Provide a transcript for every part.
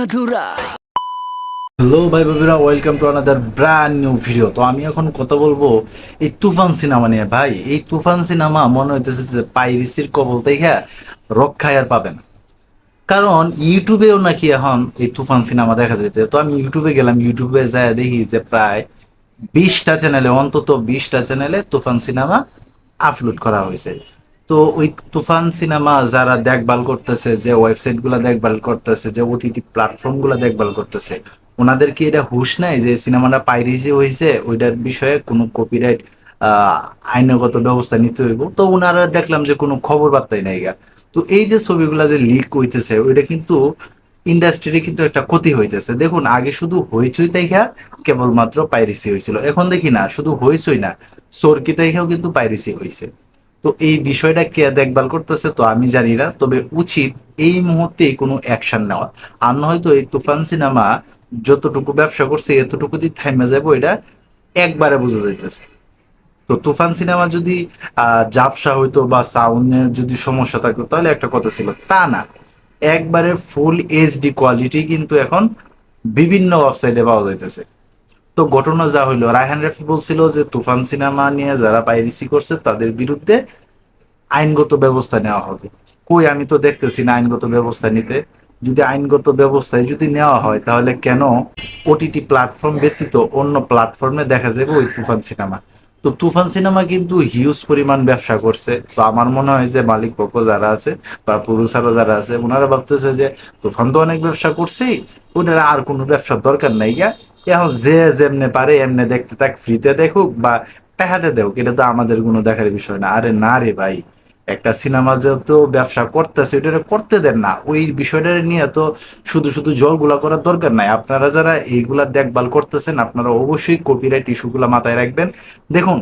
অধুরা। Hello ভাই ভাবিরা, welcome to another brand new video. তো আমি এখন কথা বলবো এই তুফান সিনেমা নিয়ে। ভাই, এই তুফান সিনেমা মনে হইতেছে যে পাইরেসির কবল থেকে রক্ষায় আর পাবে না। কারণ ইউটিউবেও নাকি এখন এই তুফান সিনেমা দেখা যেতে। তো আমি ইউটিউবে গেলাম, ইউটিউবে যায় দেখি যে প্রায় 20টা চ্যানেলে, অন্তত 20টা চ্যানেলে তুফান সিনেমা আপলোড করা হয়েছে। তো ওই তুফান সিনেমা যারা দেখভাল করতেছে, যে ওয়েবসাইট গুলা দেখভাল করতেছে, যে ওটিটি প্ল্যাটফর্ম গুলা দেখভাল করতেছে, ওনাদের কি এটা হুঁশ নাই যে সিনেমাটা পাইরেসি হয়েছে, ওইটার বিষয়ে কোনো কপিরাইট আইনগত ব্যবস্থা নিতে হইব? তো ওনারা দেখলাম যে কোনো খবর বার্তাই নাই গা। তো এই যে ছবিগুলা যে লিক হইতেছে, ওইটা কিন্তু ইন্ডাস্ট্রির কিন্তু একটা ক্ষতি হইতেছে। দেখুন, আগে শুধু হইচই তাইখা কেবলমাত্র পাইরেসি হয়েছিল, এখন দেখি না শুধু হইচই না, চরকি তাইখাও কিন্তু পাইরেসি হয়েছে। তো এই বিষয়টা কে দেখভাল করতেছে তো আমি জানি না, তবে উচিত এই মুহূর্তে কোনো অ্যাকশন নেওয়া। আর না হয়তো এই তুফান সিনেমা যতটুকু ব্যবসা করছে এতটুকু দিয়ে থাইমা যাবো, এটা একবারে বোঝা যাইতেছে। তো তুফান সিনেমা যদি ঝাপসা হইতো বা সাউন্ডের যদি সমস্যা থাকতো তাহলে একটা কথা ছিল, তা না। একবারে ফুল এইচডি কোয়ালিটি কিন্তু এখন বিভিন্ন ওয়েবসাইটে পাওয়া যাইতেছে। তো ঘটনা যা হইলো, রায়হান রাফি বলছিল যে তুফান সিনেমা নিয়ে যারা পাইরেসি করছে তাদের বিরুদ্ধে আইনগত ব্যবস্থা নেওয়া হবে। কই, আমি তো দেখতেছি না আইনগত ব্যবস্থা নিতে। যদি আইনগত ব্যবস্থায় যদি নেওয়া হয় তাহলে কেন ওটিটি প্ল্যাটফর্ম ব্যতীত অন্য প্ল্যাটফর্মে দেখা যাবে ওই তুফান সিনেমা? তো তুফান সিনেমা কিন্তু হিউজ পরিমাণ ব্যবসা করছে। তো আমার মনে হয় যে মালিক পক্ষ যারা আছে বা প্রডিউসারও যারা আছে, ওনারা ভাবতেছে যে তুফান তো অনেক ব্যবসা করছেই, ওনারা আর কোনো ব্যবসার দরকার নাই গা। এখন যে যেমনে পারে এমনে দেখতে থাক, ফ্রিতে দেখুক বা টাকাতে দেখ, এটা তো আমাদের কোনো দেখার বিষয় না। আরে না রে ভাই, একটা সিনেমা যেহেতু ব্যবসা করতেছে ওইটা করতে দেন না। ওই বিষয়টা নিয়ে তো শুধু শুধু জলগুলা করার দরকার নাই। আপনারা যারা এইগুলা দেখভাল করতেছেন, আপনারা অবশ্যই কপিরাইট ইস্যুগুলা মাথায় রাখবেন। দেখুন,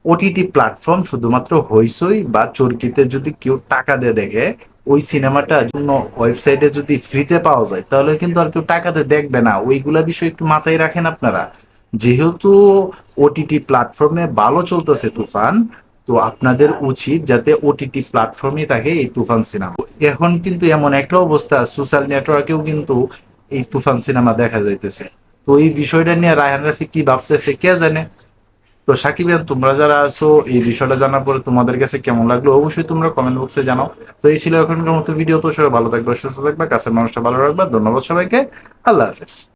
ওটিটি প্ল্যাটফর্ম শুধুমাত্র হইচই বা চরকিতে যদি কেউ টাকা দিয়ে দেখে, ওই সিনেমাটা জন্য ওয়েবসাইটে যদি ফ্রিতে পাওয়া যায় তাহলে কিন্তু আর কেউ টাকাতে দেখবে না। ওইগুলা বিষয় একটু মাথায় রাখেন আপনারা। যেহেতু ওটিটি প্ল্যাটফর্মে ভালো চলতেছে তুফান, তো আপনাদের উচিত যাতে ওটিটি প্ল্যাটফর্মে থাকে এই তুফান সিনেমা। এখন কিন্তু এমন একটা অবস্থা, সোশ্যাল নেটওয়ার্কেও কিন্তু এই তুফান সিনেমা দেখা যাইতেছে। তো এই বিষয়টা নিয়ে রায়হান রাফি কি ভাবতেছে কে জানে। তো সাকিব খান, তোমরা যারা আছো, এই বিষয়টা জানার পরে তোমাদের কাছে কেমন লাগলো অবশ্যই তোমরা কমেন্ট বক্সে জানাও। তো এই ছিল এখনকার মতো ভিডিও। তো সবাই ভালো থাকবে, সুস্থ থাকবে, কাছের মানুষটা ভালো রাখবে। ধন্যবাদ সবাইকে। আল্লাহ হাফেজ।